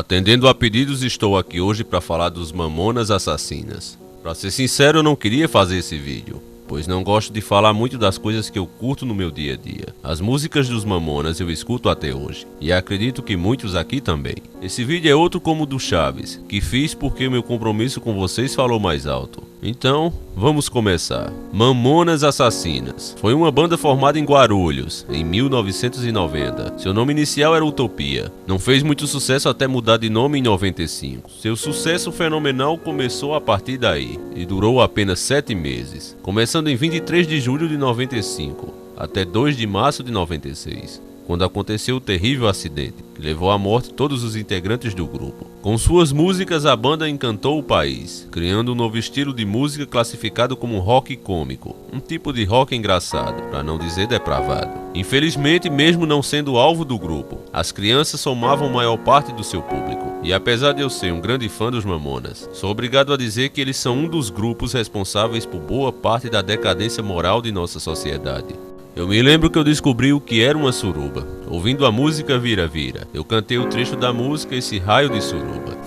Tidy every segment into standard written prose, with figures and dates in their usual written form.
Atendendo a pedidos, estou aqui hoje para falar dos Mamonas Assassinas. Para ser sincero, eu não queria fazer esse vídeo, pois não gosto de falar muito das coisas que eu curto no meu dia a dia. As músicas dos Mamonas eu escuto até hoje, e acredito que muitos aqui também. Esse vídeo é outro como o do Chaves, que fiz porque meu compromisso com vocês falou mais alto. Então, vamos começar. Mamonas Assassinas foi uma banda formada em Guarulhos, em 1990. Seu nome inicial era Utopia. Não fez muito sucesso até mudar de nome em 95. Seu sucesso fenomenal começou a partir daí, e durou apenas 7 meses, começando em 23 de julho de 95, até 2 de março de 96. Quando aconteceu o terrível acidente, que levou à morte todos os integrantes do grupo. Com suas músicas, a banda encantou o país, criando um novo estilo de música classificado como rock cômico, um tipo de rock engraçado, para não dizer depravado. Infelizmente, mesmo não sendo alvo do grupo, as crianças somavam maior parte do seu público. E apesar de eu ser um grande fã dos Mamonas, sou obrigado a dizer que eles são um dos grupos responsáveis por boa parte da decadência moral de nossa sociedade. Eu me lembro que eu descobri o que era uma suruba, ouvindo a música Vira Vira. Eu cantei o trecho da música Esse Raio de Suruba.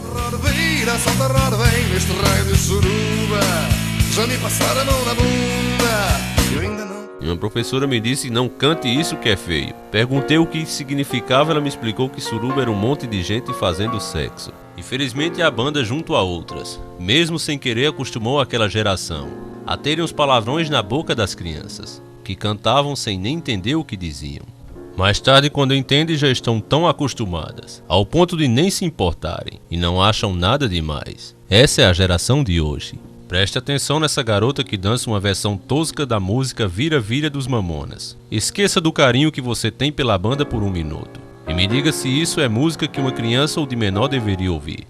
Vira, salta raro, vem neste raio de suruba. Já me passaram a mão na bunda, eu ainda não. E uma professora me disse, não cante isso que é feio. Perguntei o que significava, ela me explicou que suruba era um monte de gente fazendo sexo. Infelizmente a banda, junto a outras, mesmo sem querer, acostumou aquela geração a terem os palavrões na boca das crianças, que cantavam sem nem entender o que diziam. Mais tarde, quando entendem, já estão tão acostumadas, ao ponto de nem se importarem, e não acham nada demais. Essa é a geração de hoje. Preste atenção nessa garota que dança uma versão tosca da música Vira Vira dos Mamonas. Esqueça do carinho que você tem pela banda por 1 minuto, e me diga se isso é música que uma criança ou de menor deveria ouvir.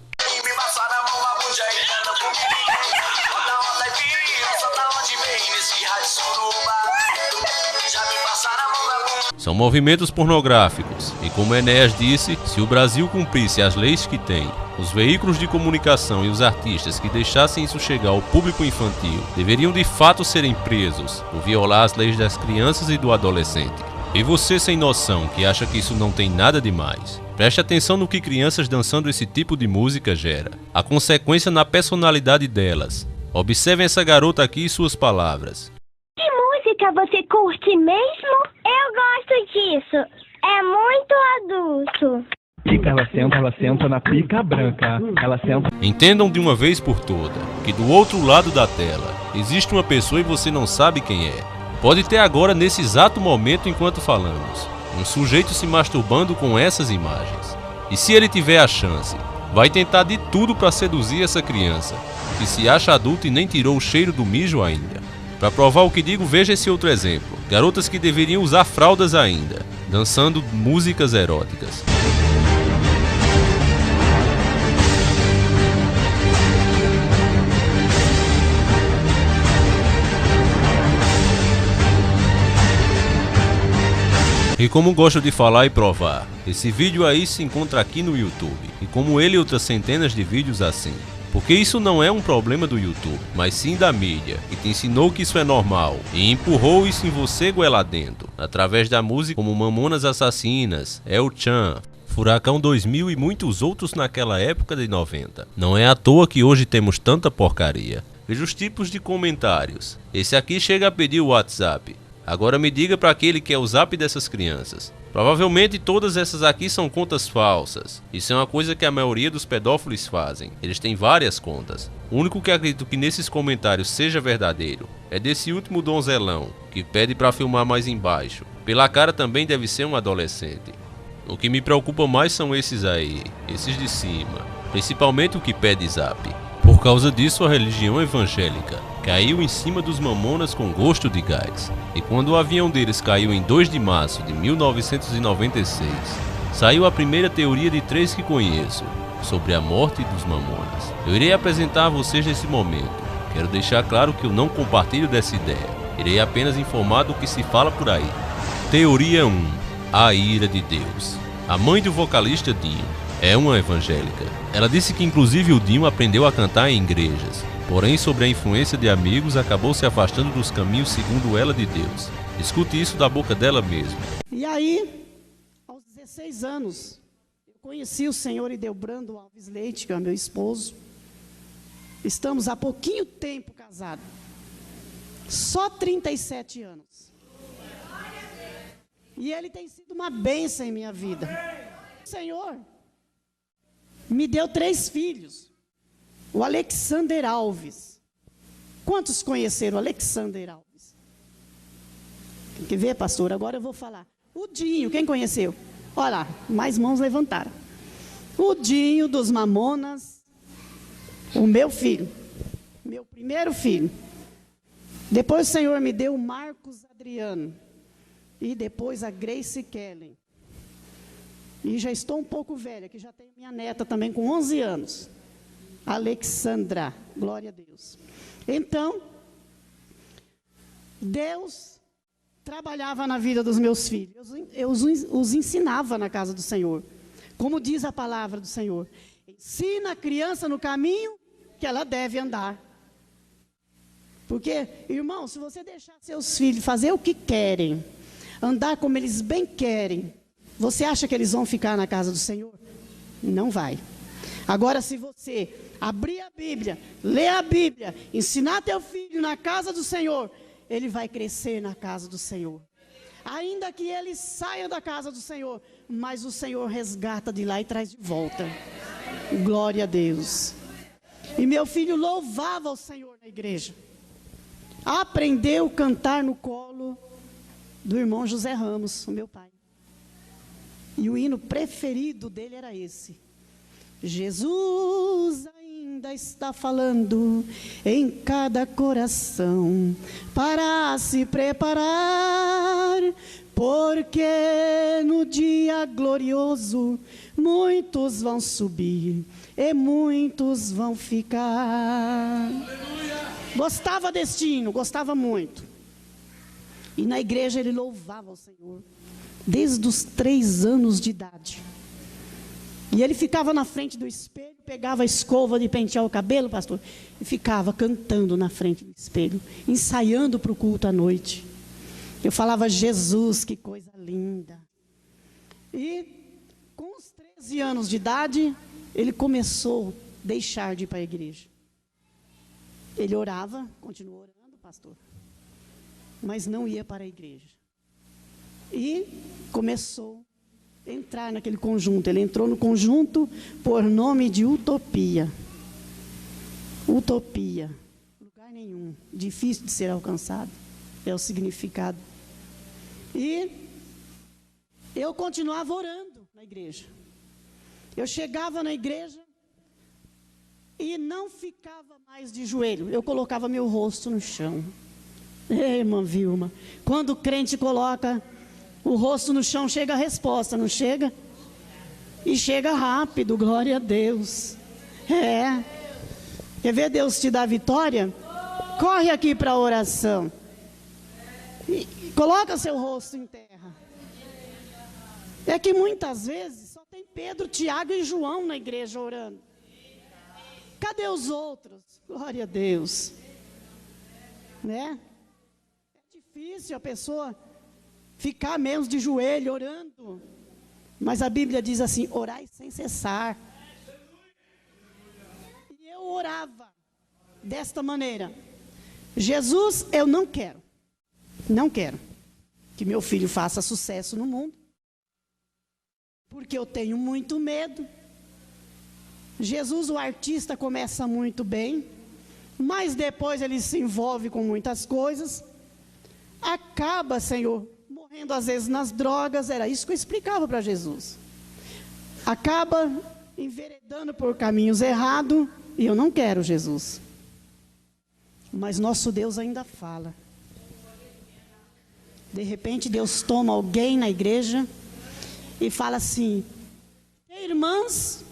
São movimentos pornográficos, e como Enéas disse, se o Brasil cumprisse as leis que tem, os veículos de comunicação e os artistas que deixassem isso chegar ao público infantil deveriam de fato serem presos por violar as leis das crianças e do adolescente. E você sem noção que acha que isso não tem nada demais, preste atenção no que crianças dançando esse tipo de música gera, a consequência na personalidade delas. Observem essa garota aqui e suas palavras. Que música você curte mesmo? Eu gosto disso. É muito adulto. Ela senta na pica branca. Ela senta. Entendam de uma vez por toda que do outro lado da tela existe uma pessoa e você não sabe quem é. Pode ter agora, nesse exato momento enquanto falamos, um sujeito se masturbando com essas imagens. E se ele tiver a chance, vai tentar de tudo para seduzir essa criança, que se acha adulta e nem tirou o cheiro do mijo ainda. Para provar o que digo, veja esse outro exemplo. Garotas que deveriam usar fraldas ainda, dançando músicas eróticas. E como gosto de falar e provar, esse vídeo aí se encontra aqui no YouTube, e como ele e outras centenas de vídeos assim. Porque isso não é um problema do YouTube, mas sim da mídia, que te ensinou que isso é normal e empurrou isso em você goela dentro, através da música como Mamonas Assassinas, El Chan, Furacão 2000 e muitos outros naquela época de 90. Não é à toa que hoje temos tanta porcaria. Veja os tipos de comentários. Esse aqui chega a pedir o WhatsApp. Agora me diga para aquele que é o zap dessas crianças. Provavelmente todas essas aqui são contas falsas. Isso é uma coisa que a maioria dos pedófilos fazem. Eles têm várias contas. O único que acredito que nesses comentários seja verdadeiro é desse último donzelão, que pede para filmar mais embaixo. Pela cara também deve ser um adolescente. O que me preocupa mais são esses aí, esses de cima. Principalmente o que pede zap. Por causa disso, a religião evangélica caiu em cima dos Mamonas com gosto de gás. E quando o avião deles caiu em 2 de março de 1996, saiu a primeira teoria de 3 que conheço sobre a morte dos Mamonas. Eu irei apresentar a vocês nesse momento. Quero deixar claro que eu não compartilho dessa ideia. Irei apenas informar do que se fala por aí. Teoria 1. A ira de Deus. A mãe do vocalista Dinho é uma evangélica. Ela disse que inclusive o Dinho aprendeu a cantar em igrejas. Porém, sobre a influência de amigos, acabou se afastando dos caminhos segundo ela de Deus. Escute isso da boca dela mesma. E aí, aos 16 anos, eu conheci o senhor Ideobrando Alves Leite, que é meu esposo. Estamos há pouquinho tempo casados. Só 37 anos. E ele tem sido uma bênção em minha vida. O Senhor me deu 3 filhos. O Alexander Alves. Quantos conheceram o Alexander Alves? Quer ver, pastor? Agora eu vou falar. O Dinho, quem conheceu? Olha lá, mais mãos levantaram. O Dinho dos Mamonas. O meu filho. Meu primeiro filho. Depois o Senhor me deu o Marcos Adriano. E depois a Grace Kellen. E já estou um pouco velha, que já tenho minha neta também com 11 anos. Alexandra, glória a Deus. Então, Deus trabalhava na vida dos meus filhos. Eu os ensinava na casa do Senhor. Como diz a palavra do Senhor. Ensina a criança no caminho que ela deve andar. Porque, irmão, se você deixar seus filhos fazer o que querem, andar como eles bem querem, você acha que eles vão ficar na casa do Senhor? Não vai. Agora, se você abrir a Bíblia, ler a Bíblia, ensinar teu filho na casa do Senhor, ele vai crescer na casa do Senhor. Ainda que ele saia da casa do Senhor, mas o Senhor resgata de lá e traz de volta. Glória a Deus. E meu filho louvava o Senhor na igreja. Aprendeu a cantar no colo do irmão José Ramos, o meu pai. E o hino preferido dele era esse. Jesus ainda está falando em cada coração para se preparar, porque no dia glorioso muitos vão subir e muitos vão ficar. Aleluia. Gostava deste hino, gostava muito. E na igreja ele louvava o Senhor desde os 3 anos de idade. E ele ficava na frente do espelho, pegava a escova de pentear o cabelo, pastor, e ficava cantando na frente do espelho, ensaiando para o culto à noite. Eu falava, Jesus, que coisa linda. E com os 13 anos de idade, ele começou a deixar de ir para a igreja. Ele orava, continuou orando, pastor, mas não ia para a igreja. E começou a entrar naquele conjunto. Ele entrou no conjunto por nome de Utopia. Utopia. Lugar nenhum. Difícil de ser alcançado. É o significado. E eu continuava orando na igreja. Eu chegava na igreja e não ficava mais de joelho. Eu colocava meu rosto no chão. Ei, irmã Vilma, quando o crente coloca o rosto no chão, chega a resposta, não chega? E chega rápido, glória a Deus. É. Quer ver Deus te dar vitória? Corre aqui para a oração. E coloca seu rosto em terra. É que muitas vezes só tem Pedro, Tiago e João na igreja orando. Cadê os outros? Glória a Deus. Né? É difícil a pessoa ficar mesmo de joelho orando. Mas a Bíblia diz assim, orai sem cessar. E eu orava desta maneira. Jesus, eu não quero que meu filho faça sucesso no mundo. Porque eu tenho muito medo. Jesus, o artista, começa muito bem, mas depois ele se envolve com muitas coisas. Acaba, Senhor, morrendo às vezes nas drogas. Era isso que eu explicava para Jesus. Acaba enveredando por caminhos errados. E eu não quero, Jesus. Mas nosso Deus ainda fala. De repente Deus toma alguém na igreja e fala assim, irmãs,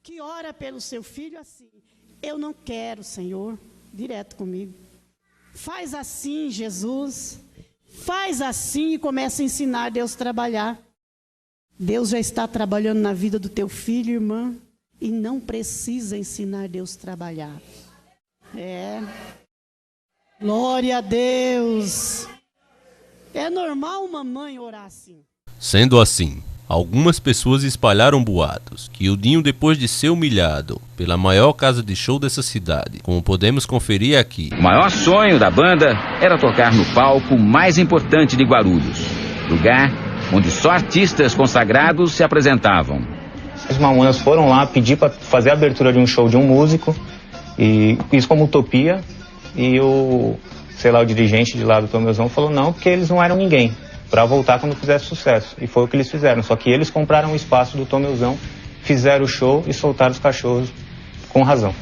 que ora pelo seu filho assim, eu não quero, Senhor, direto comigo. Faz assim, Jesus, faz assim, e começa a ensinar Deus a trabalhar. Deus já está trabalhando na vida do teu filho, irmã, e não precisa ensinar Deus a trabalhar. É. Glória a Deus. É normal uma mãe orar assim. Sendo assim, Algumas pessoas espalharam boatos que o Dinho, depois de ser humilhado pela maior casa de show dessa cidade, como podemos conferir aqui. O maior sonho da banda era tocar no palco mais importante de Guarulhos, lugar onde só artistas consagrados se apresentavam. Os Mamonas foram lá pedir para fazer a abertura de um show de um músico, e isso como utopia, e o dirigente de lá do Tomezão falou não, porque eles não eram ninguém, para voltar quando fizesse sucesso. E foi o que eles fizeram, só que eles compraram o espaço do Tomezão, fizeram o show e soltaram os cachorros com razão.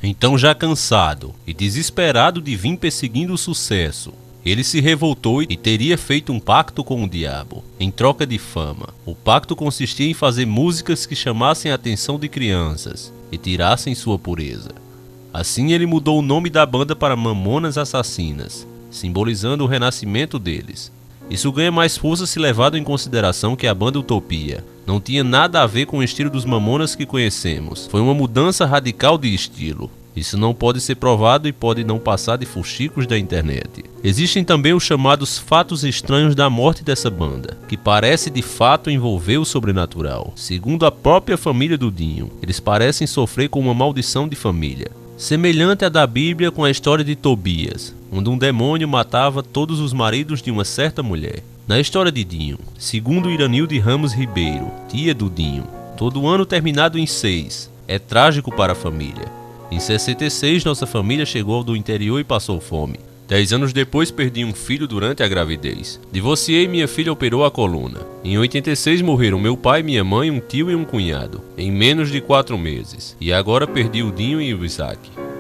Então, já cansado e desesperado de vir perseguindo o sucesso, ele se revoltou e teria feito um pacto com o diabo, em troca de fama. O pacto consistia em fazer músicas que chamassem a atenção de crianças e tirassem sua pureza. Assim ele mudou o nome da banda para Mamonas Assassinas, simbolizando o renascimento deles. Isso ganha mais força se levado em consideração que a banda Utopia não tinha nada a ver com o estilo dos Mamonas que conhecemos. Foi uma mudança radical de estilo. Isso não pode ser provado e pode não passar de fuxicos da internet. Existem também os chamados fatos estranhos da morte dessa banda, que parece de fato envolver o sobrenatural. Segundo a própria família do Dinho, eles parecem sofrer com uma maldição de família, semelhante à da Bíblia com a história de Tobias, onde um demônio matava todos os maridos de uma certa mulher. Na história de Dinho, segundo Iranilde Ramos Ribeiro, tia do Dinho, todo ano terminado em 6 é trágico para a família. Em 66, nossa família chegou do interior e passou fome. 10 anos depois, perdi um filho durante a gravidez. Divorciei e minha filha operou a coluna. Em 86, morreram meu pai, minha mãe, um tio e um cunhado, em menos de 4 meses. E agora perdi o Dinho e o Isaac,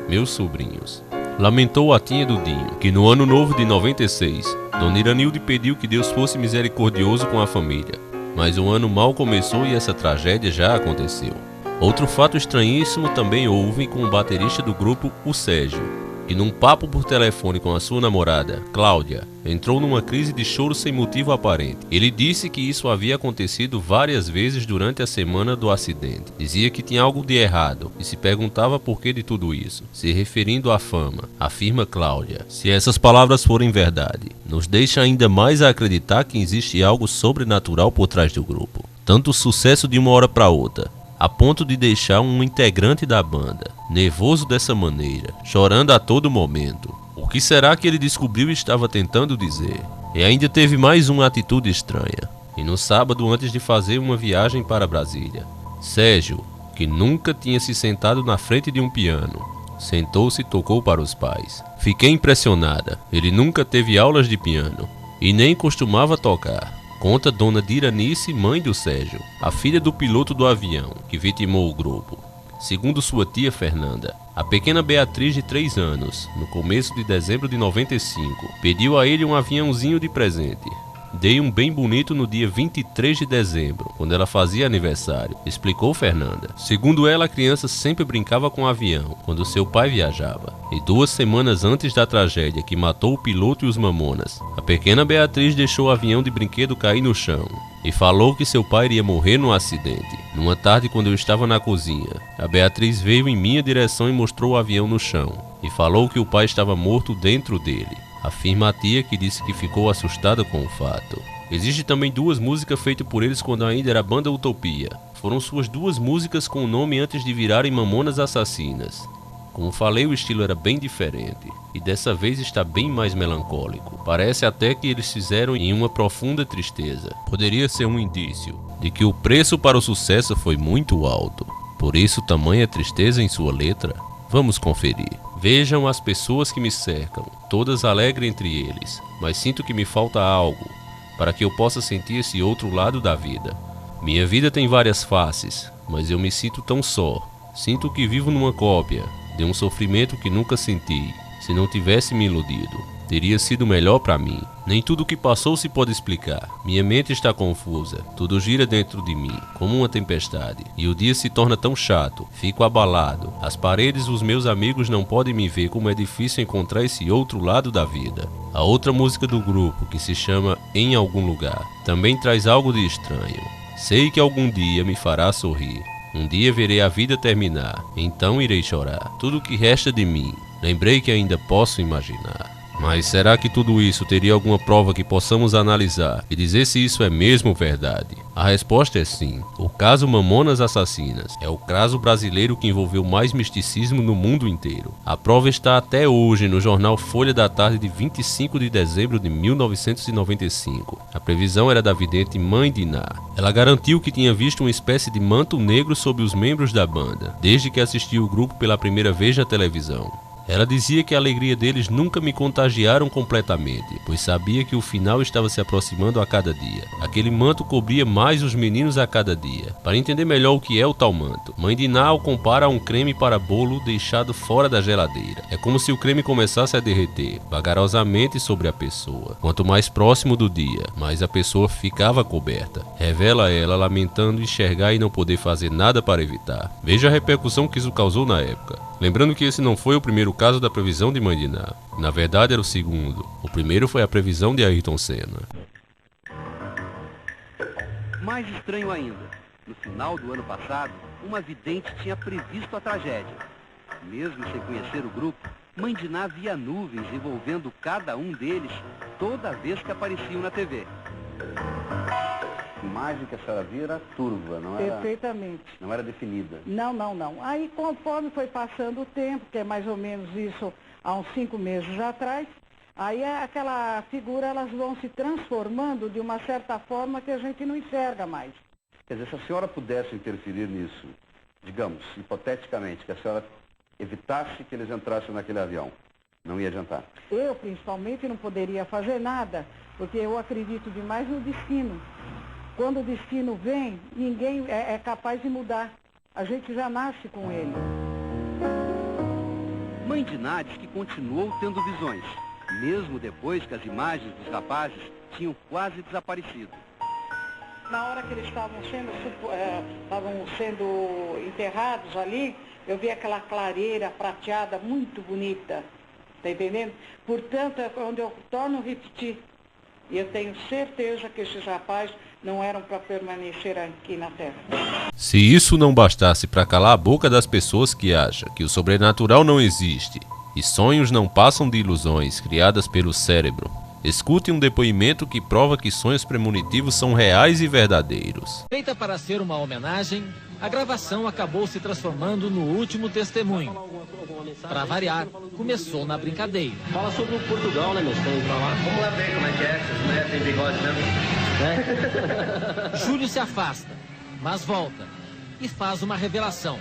meus sobrinhos. Lamentou a tia do Dinho, que no ano novo de 96, Dona Iranilde pediu que Deus fosse misericordioso com a família. Mas o ano mal começou e essa tragédia já aconteceu. Outro fato estranhíssimo também houve com o baterista do grupo, o Sérgio, que num papo por telefone com a sua namorada, Cláudia, entrou numa crise de choro sem motivo aparente. Ele disse que isso havia acontecido várias vezes durante a semana do acidente. Dizia que tinha algo de errado e se perguntava por que de tudo isso, se referindo à fama, afirma Cláudia. Se essas palavras forem verdade, nos deixa ainda mais a acreditar que existe algo sobrenatural por trás do grupo. Tanto o sucesso de uma hora para outra, a ponto de deixar um integrante da banda nervoso dessa maneira, chorando a todo momento. O que será que ele descobriu e estava tentando dizer? E ainda teve mais uma atitude estranha. E no sábado, antes de fazer uma viagem para Brasília, Sérgio, que nunca tinha se sentado na frente de um piano, sentou-se e tocou para os pais. Fiquei impressionada. Ele nunca teve aulas de piano e nem costumava tocar. Conta Dona Diranice, mãe do Sérgio, a filha do piloto do avião que vitimou o grupo. Segundo sua tia Fernanda, a pequena Beatriz, de 3 anos, no começo de dezembro de 95, pediu a ele um aviãozinho de presente. Dei um bem bonito no dia 23 de dezembro, quando ela fazia aniversário, explicou Fernanda. Segundo ela, a criança sempre brincava com o avião, quando seu pai viajava. E 2 semanas antes da tragédia que matou o piloto e os Mamonas, a pequena Beatriz deixou o avião de brinquedo cair no chão e falou que seu pai iria morrer num acidente. Numa tarde, quando eu estava na cozinha, a Beatriz veio em minha direção e mostrou o avião no chão, e falou que o pai estava morto dentro dele. Afirma a tia, que disse que ficou assustada com o fato. Existem também 2 músicas feitas por eles quando ainda era banda Utopia. Foram suas 2 músicas com o nome antes de virarem Mamonas Assassinas. Como falei, o estilo era bem diferente, e dessa vez está bem mais melancólico. Parece até que eles fizeram em uma profunda tristeza. Poderia ser um indício de que o preço para o sucesso foi muito alto. Por isso, tamanha tristeza em sua letra? Vamos conferir. Vejam as pessoas que me cercam, todas alegres entre eles, mas sinto que me falta algo, para que eu possa sentir esse outro lado da vida. Minha vida tem várias faces, mas eu me sinto tão só. Sinto que vivo numa cópia de um sofrimento que nunca senti. Se não tivesse me iludido, teria sido melhor para mim. Nem tudo o que passou se pode explicar. Minha mente está confusa, tudo gira dentro de mim, como uma tempestade. E o dia se torna tão chato, fico abalado. As paredes dos meus amigos não podem me ver, como é difícil encontrar esse outro lado da vida. A outra música do grupo, que se chama Em Algum Lugar, também traz algo de estranho. Sei que algum dia me fará sorrir. Um dia verei a vida terminar, então irei chorar. Tudo o que resta de mim, lembrei que ainda posso imaginar. Mas será que tudo isso teria alguma prova que possamos analisar e dizer se isso é mesmo verdade? A resposta é sim. O caso Mamonas Assassinas é o caso brasileiro que envolveu mais misticismo no mundo inteiro. A prova está até hoje no jornal Folha da Tarde de 25 de dezembro de 1995. A previsão era da vidente Mãe Diná. Ela garantiu que tinha visto uma espécie de manto negro sobre os membros da banda, desde que assistiu o grupo pela primeira vez na televisão. Ela dizia que a alegria deles nunca me contagiaram completamente, pois sabia que o final estava se aproximando a cada dia. Aquele manto cobria mais os meninos a cada dia. Para entender melhor o que é o tal manto, Mãe Diná o compara a um creme para bolo deixado fora da geladeira. É como se o creme começasse a derreter, vagarosamente sobre a pessoa. Quanto mais próximo do dia, mais a pessoa ficava coberta. Revela ela lamentando enxergar e não poder fazer nada para evitar. Veja a repercussão que isso causou na época. Lembrando que esse não foi o primeiro caso da previsão de Mãe Diná. Na verdade era o segundo. O primeiro foi a previsão de Ayrton Senna. Mais estranho ainda, no final do ano passado, uma vidente tinha previsto a tragédia. Mesmo sem conhecer o grupo, Mãe Diná via nuvens envolvendo cada um deles toda vez que apareciam na TV. A imagem que a senhora via era turva, não era? Perfeitamente. Não era definida? Não. Aí, conforme foi passando o tempo, que é mais ou menos isso há uns 5 meses atrás, aí aquela figura, elas vão se transformando de uma certa forma que a gente não enxerga mais. Quer dizer, se a senhora pudesse interferir nisso, digamos, hipoteticamente, que a senhora evitasse que eles entrassem naquele avião, não ia adiantar? Eu, principalmente, não poderia fazer nada, porque eu acredito demais no destino. Quando o destino vem, ninguém é capaz de mudar. A gente já nasce com ele. Mãe Diná diz que continuou tendo visões, mesmo depois que as imagens dos rapazes tinham quase desaparecido. Na hora que eles estavam sendo enterrados ali, eu vi aquela clareira prateada muito bonita, tá entendendo? Portanto, é quando eu torno a repetir, e eu tenho certeza que esses rapazes não eram para permanecer aqui na Terra. Se isso não bastasse para calar a boca das pessoas que acham que o sobrenatural não existe e sonhos não passam de ilusões criadas pelo cérebro, escute um depoimento que prova que sonhos premonitivos são reais e verdadeiros. Feita para ser uma homenagem, a gravação acabou se transformando no último testemunho. Para variar, começou na brincadeira. Fala sobre o Portugal, né, meu filho? Vamos lá ver como é que é, essas mulheres têm bigode mesmo. Júlio se afasta, mas volta e faz uma revelação.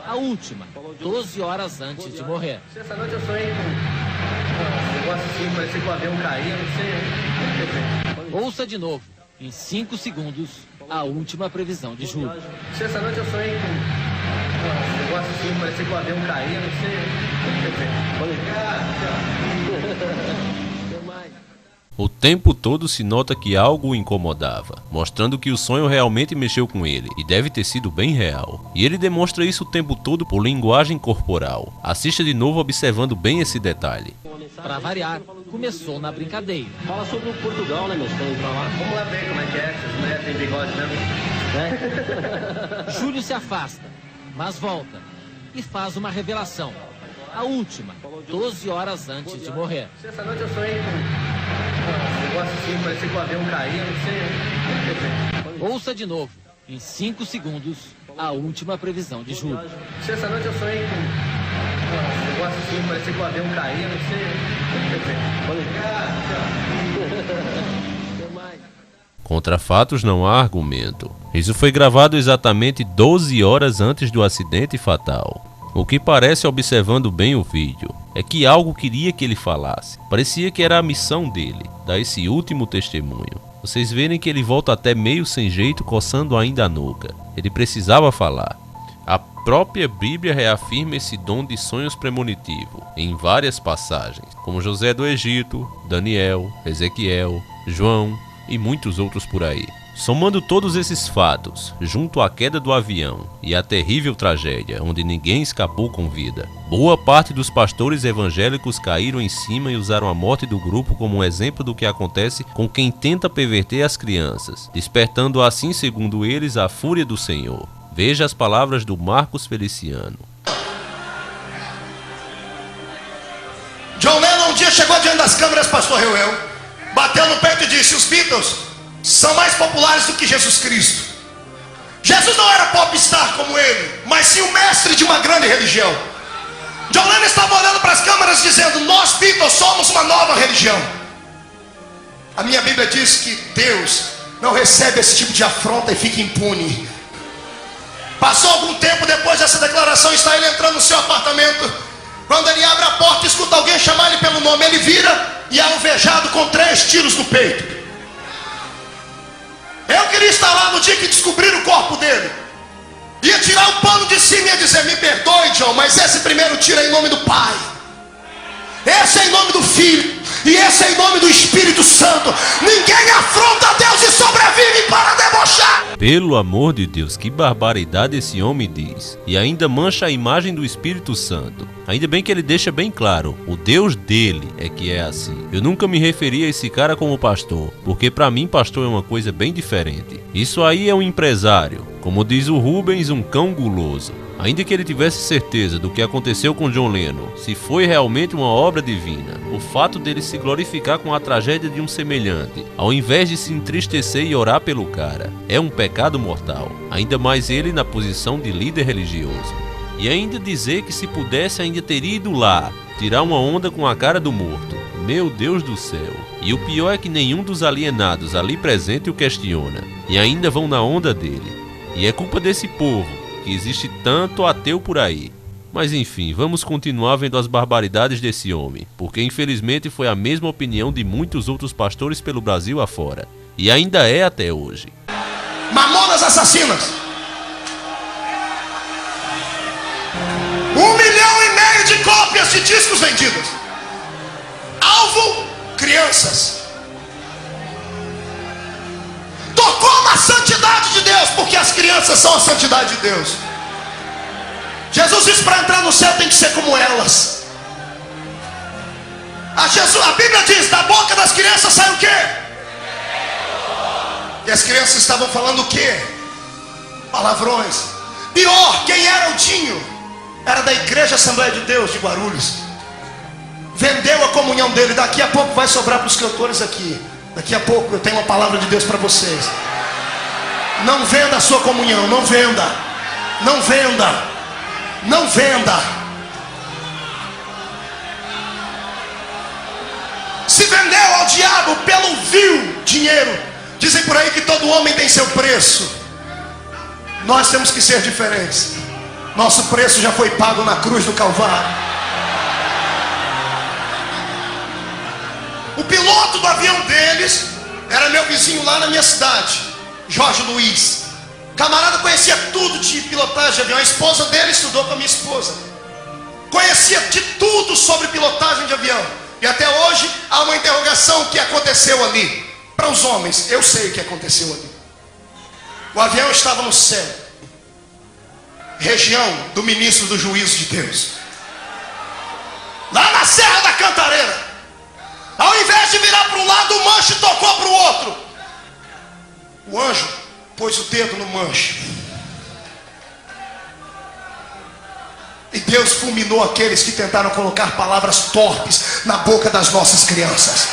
A última, 12 horas antes de morrer. Essa noite eu sonhei com um negócio assim, parecia que o avião caía, não sei. Ouça de novo, em 5 segundos, a última previsão de Júlio. Essa noite eu sonhei com um negócio assim, parecia que o avião caía, não sei. O tempo todo se nota que algo o incomodava, mostrando que o sonho realmente mexeu com ele, e deve ter sido bem real. E ele demonstra isso o tempo todo por linguagem corporal. Assista de novo observando bem esse detalhe. Para variar, começou na brincadeira. Fala sobre o Portugal, né, meu filho? Vamos lá ver como é que é, essas mulheres têm bigode mesmo. Júlio se afasta, mas volta e faz uma revelação. A última, 12 horas antes de morrer. Essa noite eu sonhei com um negócio assim, parecia que o avião caía, não sei. Ouça de novo, em 5 segundos, a última previsão de Júlio. Essa noite eu sonhei com um negócio assim, parecia que o avião caía, não sei. Contra fatos não há argumento. Isso foi gravado exatamente 12 horas antes do acidente fatal. O que parece, observando bem o vídeo, é que algo queria que ele falasse. Parecia que era a missão dele, dar esse último testemunho. Vocês verem que ele volta até meio sem jeito, coçando ainda a nuca. Ele precisava falar. A própria Bíblia reafirma esse dom de sonhos premonitivo em várias passagens, como José do Egito, Daniel, Ezequiel, João e muitos outros por aí. Somando todos esses fatos, junto à queda do avião e à terrível tragédia, onde ninguém escapou com vida, boa parte dos pastores evangélicos caíram em cima e usaram a morte do grupo como um exemplo do que acontece com quem tenta perverter as crianças, despertando assim, segundo eles, a fúria do Senhor. Veja as palavras do Marcos Feliciano. John Lennon disse dia chegou diante das câmeras, pastor Reuel, bateu no peito e disse: os Beatles são mais populares do que Jesus Cristo. Jesus não era popstar como ele, mas sim o mestre de uma grande religião. John Lennon estava olhando para as câmeras dizendo: nós Beatles somos uma nova religião. A minha Bíblia diz que Deus não recebe esse tipo de afronta e fica impune. Passou algum tempo depois dessa declaração, está ele entrando no seu apartamento. Quando ele abre a porta e escuta alguém chamar ele pelo nome, ele vira e é alvejado com 3 tiros no peito. Eu queria estar lá no dia que descobriram o corpo dele. Ia tirar o pano de cima e ia dizer: me perdoe, John, mas esse primeiro tiro é em nome do Pai, esse é em nome do Filho e esse é em nome do Espírito Santo. Ninguém afronta Deus e sobrevive para debochar. Pelo amor de Deus, que barbaridade esse homem diz. E ainda mancha a imagem do Espírito Santo. Ainda bem que ele deixa bem claro, o Deus dele é que é assim. Eu nunca me referi a esse cara como pastor, porque pra mim pastor é uma coisa bem diferente. Isso aí é um empresário, como diz o Rubens, um cão guloso. Ainda que ele tivesse certeza do que aconteceu com John Lennon, se foi realmente uma obra divina, o fato dele se glorificar com a tragédia de um semelhante, ao invés de se entristecer e orar pelo cara, é um pecado mortal. Ainda mais ele na posição de líder religioso. E ainda dizer que se pudesse ainda teria ido lá, tirar uma onda com a cara do morto. Meu Deus do céu. E o pior é que nenhum dos alienados ali presente o questiona, e ainda vão na onda dele. E é culpa desse povo, que existe tanto ateu por aí. Mas enfim, vamos continuar vendo as barbaridades desse homem, porque infelizmente foi a mesma opinião de muitos outros pastores pelo Brasil afora, e ainda é até hoje. Mamonas assassinas. 1,5 milhão de cópias de discos vendidas. Alvo: crianças. Tocou na santidade de Deus, porque as crianças são a santidade de Deus. Jesus disse: para entrar no céu tem que ser como elas. A Bíblia diz: da boca das crianças sai o quê? E as crianças estavam falando o quê? Palavrões. Pior, quem era o Dinho? Era da Igreja Assembleia de Deus de Guarulhos. Vendeu a comunhão dele. Daqui a pouco vai sobrar para os cantores aqui. Daqui a pouco eu tenho uma palavra de Deus para vocês. Não venda a sua comunhão. Não venda. Não venda. Não venda. Se vendeu ao diabo pelo vil dinheiro. Dizem por aí que todo homem tem seu preço. Nós temos que ser diferentes. Nosso preço já foi pago na cruz do Calvário. O piloto do avião deles era meu vizinho lá na minha cidade, Jorge Luiz. Camarada conhecia tudo de pilotagem de avião. A esposa dele estudou com a minha esposa. Conhecia de tudo sobre pilotagem de avião. E até hoje há uma interrogação: o que aconteceu ali? Para os homens, eu sei o que aconteceu ali. O avião estava no céu, região do ministro do juízo de Deus, lá na Serra da Cantareira. Ao invés de virar para um lado, o manche tocou para o outro. O anjo pôs o dedo no manche e Deus fulminou aqueles que tentaram colocar palavras torpes na boca das nossas crianças.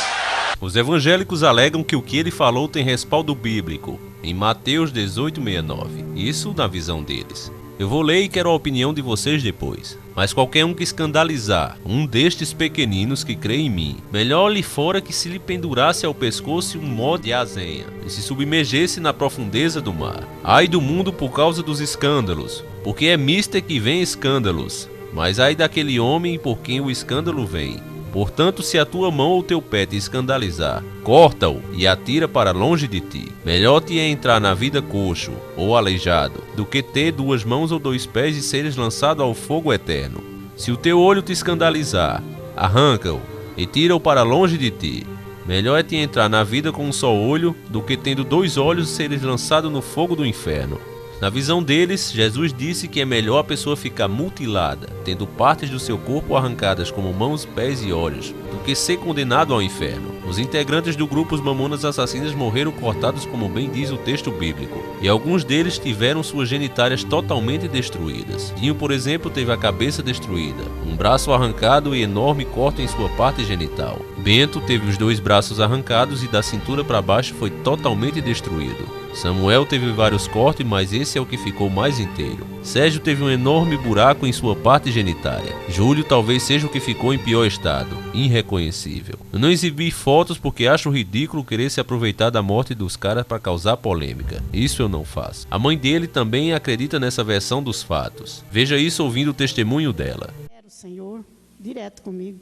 Os evangélicos alegam que o que ele falou tem respaldo bíblico, em Mateus 18:69. Isso na visão deles. Eu vou ler e quero a opinião de vocês depois. Mas qualquer um que escandalizar um destes pequeninos que crê em mim, melhor lhe fora que se lhe pendurasse ao pescoço um nó de azenha e se submergesse na profundeza do mar. Ai do mundo por causa dos escândalos, porque é mister que vem escândalos, mas ai daquele homem por quem o escândalo vem. Portanto, se a tua mão ou teu pé te escandalizar, corta-o e atira para longe de ti. Melhor te é entrar na vida coxo ou aleijado, do que ter 2 mãos ou 2 pés e seres lançado ao fogo eterno. Se o teu olho te escandalizar, arranca-o e tira-o para longe de ti. Melhor é te entrar na vida com um só olho, do que tendo 2 olhos seres lançado no fogo do inferno. Na visão deles, Jesus disse que é melhor a pessoa ficar mutilada, tendo partes do seu corpo arrancadas como mãos, pés e olhos, do que ser condenado ao inferno. Os integrantes do grupo Os Mamonas Assassinas morreram cortados, como bem diz o texto bíblico, e alguns deles tiveram suas genitálias totalmente destruídas. Dinho, por exemplo, teve a cabeça destruída, um braço arrancado e enorme corte em sua parte genital. Bento teve os 2 braços arrancados e da cintura para baixo foi totalmente destruído. Samuel teve vários cortes, mas esse é o que ficou mais inteiro. Sérgio teve um enorme buraco em sua parte genitália. Júlio talvez seja o que ficou em pior estado, irreconhecível. Eu não exibi fotos porque acho ridículo querer se aproveitar da morte dos caras para causar polêmica. Isso eu não faço. A mãe dele também acredita nessa versão dos fatos. Veja isso ouvindo o testemunho dela. Era o Senhor direto comigo.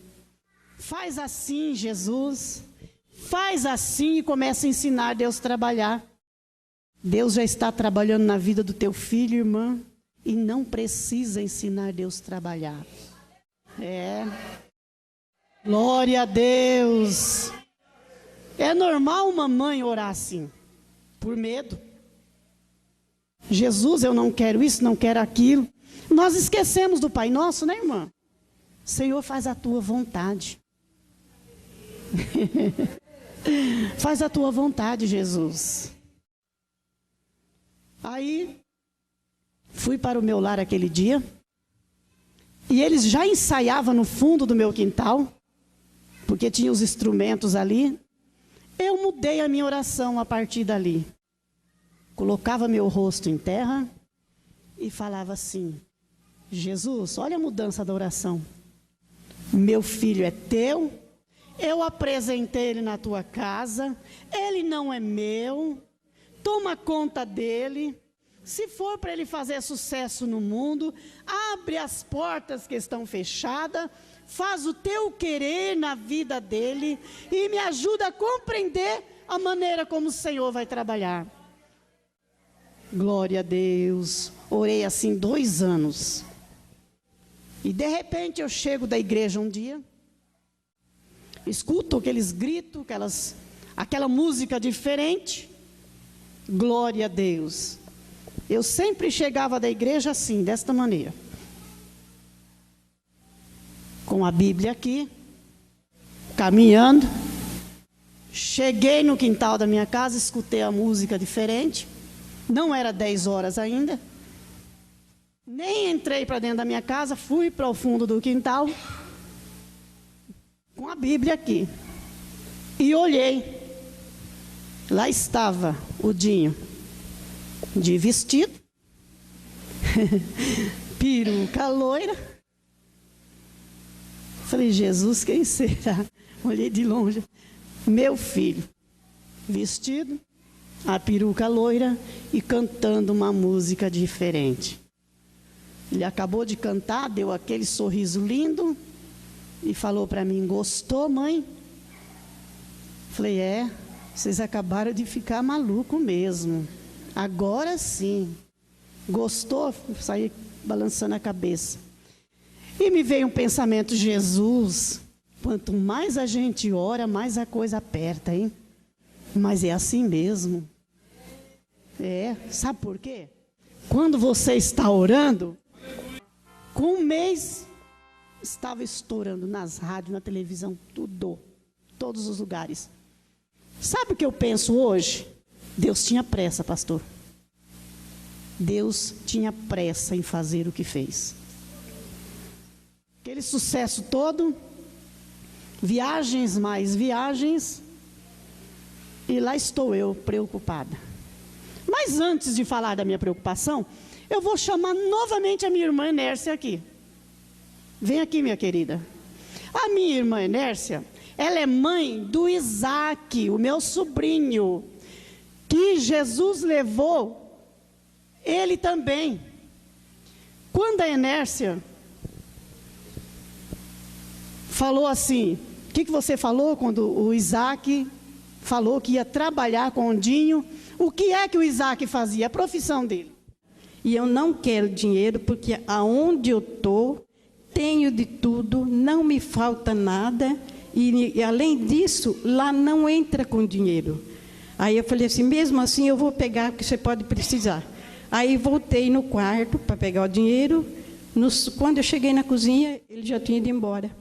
Faz assim, Jesus. Faz assim e começa a ensinar Deus a trabalhar. Deus já está trabalhando na vida do teu filho, irmã, e não precisa ensinar Deus a trabalhar. Glória a Deus. É normal uma mãe orar assim, por medo. Jesus, eu não quero isso, não quero aquilo. Nós esquecemos do Pai Nosso, né, irmã? Senhor, faz a tua vontade. Faz a tua vontade, Jesus. Aí, fui para o meu lar aquele dia, e eles já ensaiavam no fundo do meu quintal, porque tinha os instrumentos ali. Eu mudei a minha oração a partir dali. Colocava meu rosto em terra e falava assim: Jesus, olha a mudança da oração. Meu filho é teu, eu apresentei ele na tua casa, ele não é meu. Toma conta dele. Se for para ele fazer sucesso no mundo, abre as portas que estão fechadas, faz o teu querer na vida dele e me ajuda a compreender a maneira como o Senhor vai trabalhar. Glória a Deus. Orei assim 2 anos. E de repente eu chego da igreja um dia, escuto aqueles gritos, aquela música diferente. Glória a Deus. Eu sempre chegava da igreja assim, desta maneira. Com a Bíblia aqui, caminhando. Cheguei no quintal da minha casa, escutei a música diferente. Não era 10 horas ainda. Nem entrei para dentro da minha casa, fui para o fundo do quintal, com a Bíblia aqui. E olhei. Lá estava o Dinho, de vestido, peruca loira. Falei, Jesus, quem será? Olhei de longe. Meu filho, vestido, a peruca loira e cantando uma música diferente. Ele acabou de cantar, deu aquele sorriso lindo e falou para mim: gostou, mãe? Falei, vocês acabaram de ficar maluco mesmo. Agora sim. Gostou? Saí balançando a cabeça. E me veio um pensamento: Jesus, quanto mais a gente ora, mais a coisa aperta, hein? Mas é assim mesmo. Sabe por quê? Quando você está orando, com 1 mês, estava estourando nas rádios, na televisão, todos os lugares. Sabe o que eu penso hoje? Deus tinha pressa, pastor. Deus tinha pressa em fazer o que fez. Aquele sucesso todo, viagens mais viagens, e lá estou eu, preocupada. Mas antes de falar da minha preocupação, eu vou chamar novamente a minha irmã Enércia aqui. Vem aqui, minha querida. A minha irmã Enércia, ela é mãe do Isaac, o meu sobrinho, que Jesus levou ele também. Quando a Enércia falou assim, o que você falou quando o Isaac falou que ia trabalhar com o Dinho? O que é que o Isaac fazia? A profissão dele. E eu não quero dinheiro, porque aonde eu estou, tenho de tudo, não me falta nada. E além disso, lá não entra com dinheiro. Aí eu falei assim, mesmo assim eu vou pegar o que você pode precisar. Aí voltei no quarto para pegar o dinheiro. Quando eu cheguei na cozinha, ele já tinha ido embora.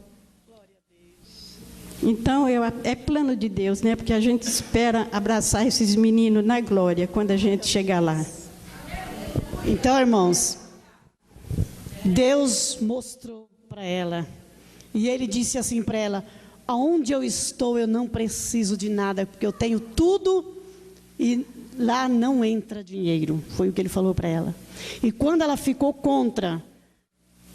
Então, é plano de Deus, né? Porque a gente espera abraçar esses meninos na glória quando a gente chegar lá. Então, irmãos, Deus mostrou para ela. E Ele disse assim para ela: aonde eu estou, eu não preciso de nada, porque eu tenho tudo e lá não entra dinheiro. Foi o que Ele falou para ela. E quando ela ficou contra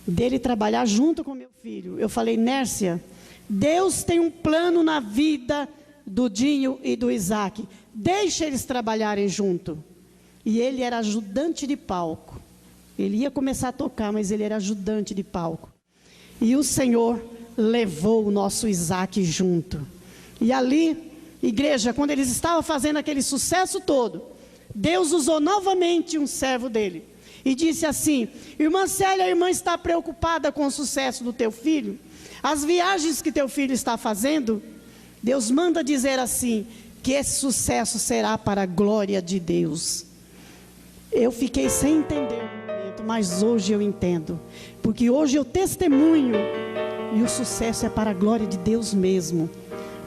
dele trabalhar junto com meu filho, eu falei: Nércia, Deus tem um plano na vida do Dinho e do Isaac. Deixa eles trabalharem junto. E ele era ajudante de palco. Ele ia começar a tocar, mas ele era ajudante de palco. E o Senhor levou o nosso Isaac junto. E ali, igreja, quando eles estavam fazendo aquele sucesso todo, Deus usou novamente um servo dele. E disse assim: irmã Célia, a irmã está preocupada com o sucesso do teu filho? As viagens que teu filho está fazendo, Deus manda dizer assim, que esse sucesso será para a glória de Deus. Eu fiquei sem entender no momento, mas hoje eu entendo. Porque hoje eu testemunho, e o sucesso é para a glória de Deus mesmo.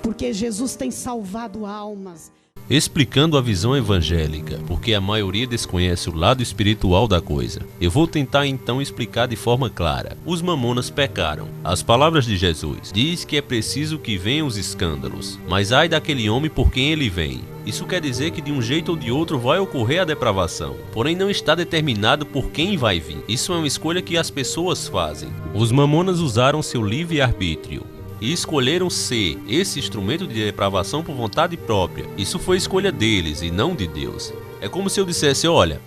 Porque Jesus tem salvado almas. Explicando a visão evangélica, porque a maioria desconhece o lado espiritual da coisa. Eu vou tentar então explicar de forma clara. Os mamonas pecaram. As palavras de Jesus diz que é preciso que venham os escândalos, mas ai daquele homem por quem ele vem. Isso quer dizer que de um jeito ou de outro vai ocorrer a depravação, porém não está determinado por quem vai vir. Isso é uma escolha que as pessoas fazem. Os mamonas usaram seu livre-arbítrio e escolheram ser esse instrumento de depravação por vontade própria. Isso foi escolha deles e não de Deus. É como se eu dissesse: olha,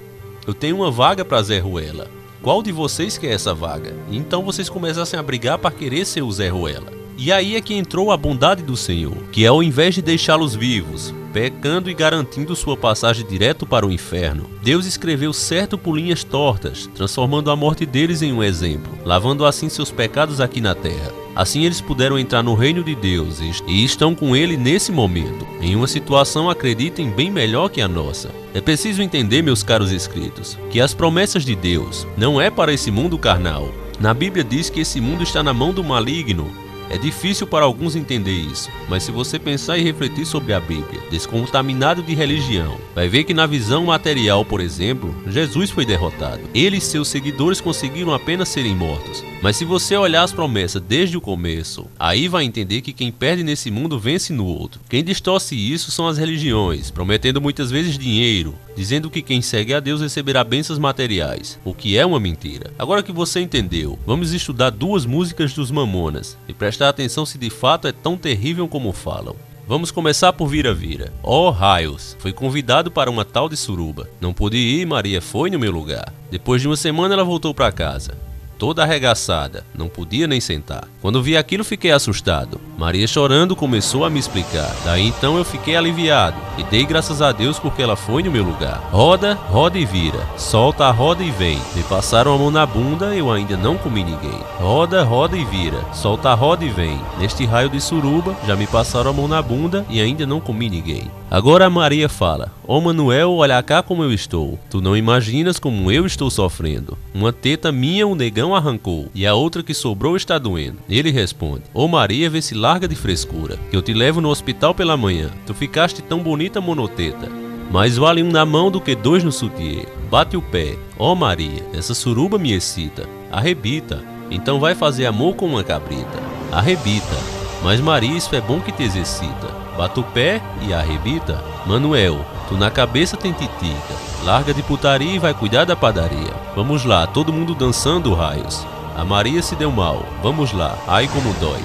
eu tenho uma vaga para Zé Ruela. Qual de vocês quer essa vaga? E então vocês começassem a brigar para querer ser o Zé Ruela. E aí é que entrou a bondade do Senhor, que ao invés de deixá-los vivos, pecando e garantindo sua passagem direto para o inferno, Deus escreveu certo por linhas tortas, transformando a morte deles em um exemplo, lavando assim seus pecados aqui na terra. Assim eles puderam entrar no reino de Deus e estão com Ele nesse momento, em uma situação, acreditem, bem melhor que a nossa. É preciso entender, meus caros inscritos, que as promessas de Deus não é para esse mundo carnal. Na Bíblia diz que esse mundo está na mão do maligno. É difícil para alguns entender isso, mas se você pensar e refletir sobre a Bíblia, descontaminado de religião, vai ver que na visão material, por exemplo, Jesus foi derrotado. Ele e seus seguidores conseguiram apenas serem mortos. Mas se você olhar as promessas desde o começo, aí vai entender que quem perde nesse mundo vence no outro. Quem distorce isso são as religiões, prometendo muitas vezes dinheiro, dizendo que quem segue a Deus receberá bênçãos materiais, o que é uma mentira. Agora que você entendeu, vamos estudar duas músicas dos Mamonas e prestar atenção se de fato é tão terrível como falam. Vamos começar por Vira Vira. Ó raios, foi convidado para uma tal de suruba. Não pude ir, Maria foi no meu lugar. Depois de uma semana ela voltou para casa, toda arregaçada, não podia nem sentar. Quando vi aquilo fiquei assustado. Maria chorando começou a me explicar. Daí então eu fiquei aliviado e dei graças a Deus porque ela foi no meu lugar. Roda, roda e vira, solta a roda e vem. Me passaram a mão na bunda, eu ainda não comi ninguém. Roda, roda e vira, solta a roda e vem. Neste raio de suruba, já me passaram a mão na bunda e ainda não comi ninguém. Agora a Maria fala: ó Manuel, olha cá como eu estou. Tu não imaginas como eu estou sofrendo. Uma teta minha o negão arrancou e a outra que sobrou está doendo. Ele responde: ô Maria, vê se larga de frescura, que eu te levo no hospital pela manhã. Tu ficaste tão bonita, monoteta. Mais vale um na mão do que dois no sutiã. Bate o pé. Ó Maria, essa suruba me excita. Arrebita. Então vai fazer amor com uma cabrita. Arrebita. Mas Maria, isso é bom que te exercita. Bata o pé e arrebita. Manuel, tu na cabeça tem titica. Larga de putaria e vai cuidar da padaria. Vamos lá, todo mundo dançando, raios. A Maria se deu mal. Vamos lá, ai como dói.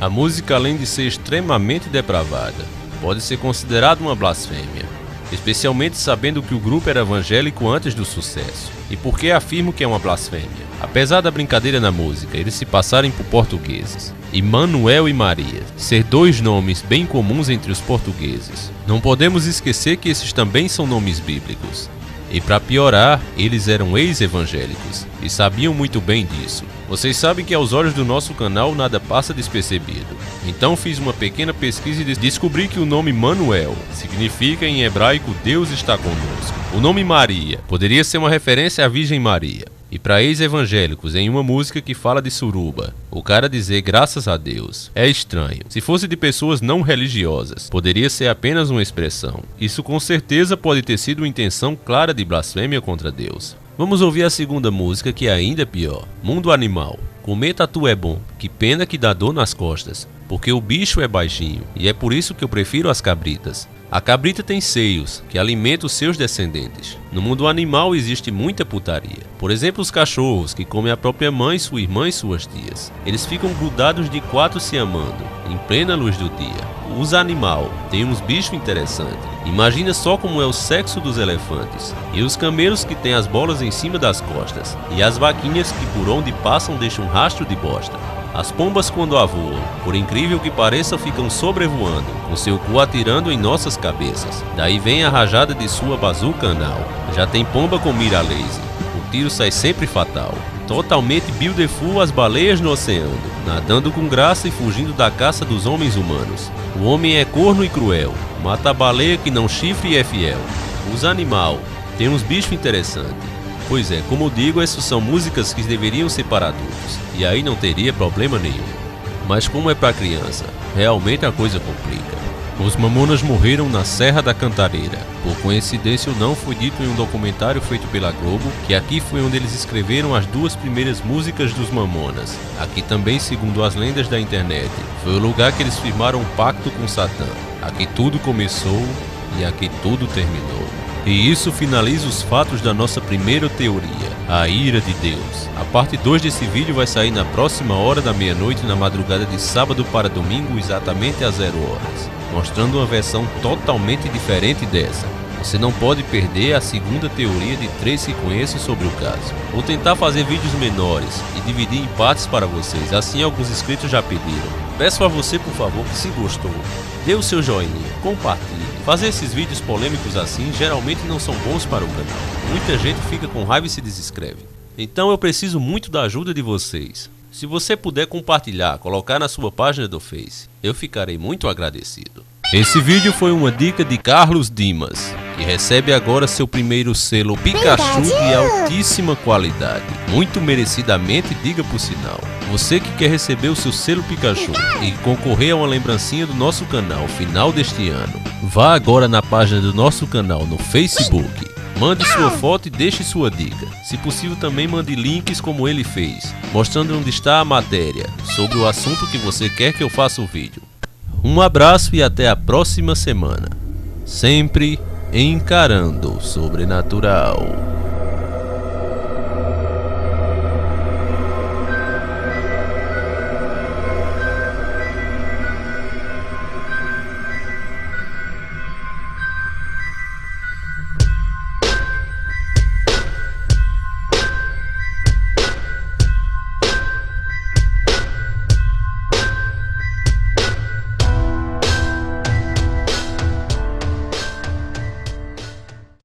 A música, além de ser extremamente depravada, pode ser considerada uma blasfêmia, especialmente sabendo que o grupo era evangélico antes do sucesso. E por que afirmo que é uma blasfêmia? Apesar da brincadeira na música, eles se passarem por portugueses, e Manuel e Maria ser dois nomes bem comuns entre os portugueses, não podemos esquecer que esses também são nomes bíblicos. E para piorar, eles eram ex-evangélicos e sabiam muito bem disso. Vocês sabem que aos olhos do nosso canal nada passa despercebido. Então fiz uma pequena pesquisa e descobri que o nome Manuel significa em hebraico Deus está conosco. O nome Maria poderia ser uma referência à Virgem Maria. E para ex-evangélicos, em uma música que fala de suruba, o cara dizer graças a Deus é estranho. Se fosse de pessoas não religiosas, poderia ser apenas uma expressão. Isso com certeza pode ter sido uma intenção clara de blasfêmia contra Deus. Vamos ouvir a segunda música, que é ainda pior. Mundo Animal. Comer tatu é bom, que pena que dá dor nas costas, porque o bicho é baixinho, e é por isso que eu prefiro as cabritas. A cabrita tem seios, que alimentam os seus descendentes. No mundo animal existe muita putaria. Por exemplo, os cachorros, que comem a própria mãe, sua irmã e suas tias. Eles ficam grudados de 4 se amando, em plena luz do dia. Os animal têm uns bichos interessantes. Imagina só como é o sexo dos elefantes. E os camelos, que têm as bolas em cima das costas. E as vaquinhas, que por onde passam deixam rastro de bosta. As pombas, quando voam, por incrível que pareça, ficam sobrevoando, com seu cu atirando em nossas cabeças. Daí vem a rajada de sua bazuca anal. Já tem pomba com mira laser. O tiro sai sempre fatal. Totalmente beautiful as baleias no oceano, nadando com graça e fugindo da caça dos homens humanos. O homem é corno e cruel, mata a baleia que não chifre e é fiel. Os animal têm uns bichos interessantes. Pois é, como eu digo, essas são músicas que deveriam ser para adultos, e aí não teria problema nenhum. Mas como é para criança, realmente a coisa complica. Os Mamonas morreram na Serra da Cantareira. Por coincidência ou não, foi dito em um documentário feito pela Globo que aqui foi onde eles escreveram as 2 primeiras músicas dos Mamonas. Aqui também, segundo as lendas da internet, foi o lugar que eles firmaram um pacto com Satã. Aqui tudo começou e aqui tudo terminou. E isso finaliza os fatos da nossa primeira teoria, a ira de Deus. A parte 2 desse vídeo vai sair na próxima hora da meia-noite, na madrugada de sábado para domingo, exatamente às 0 horas, mostrando uma versão totalmente diferente dessa. Você não pode perder a segunda teoria de 3 que conheço sobre o caso. Vou tentar fazer vídeos menores e dividir em partes para vocês, assim alguns inscritos já pediram. Peço a você, por favor, que se gostou, dê o seu joinha, compartilhe. Fazer esses vídeos polêmicos assim geralmente não são bons para o canal. Muita gente fica com raiva e se desinscreve. Então eu preciso muito da ajuda de vocês. Se você puder compartilhar, colocar na sua página do Face, eu ficarei muito agradecido. Esse vídeo foi uma dica de Carlos Dimas, que recebe agora seu primeiro selo Pikachu de altíssima qualidade. Muito merecidamente, diga por sinal. Você que quer receber o seu selo Pikachu e concorrer a uma lembrancinha do nosso canal final deste ano, vá agora na página do nosso canal no Facebook. Mande sua foto e deixe sua dica. Se possível, também mande links como ele fez, mostrando onde está a matéria, sobre o assunto que você quer que eu faça o vídeo. Um abraço e até a próxima semana. Sempre encarando o sobrenatural.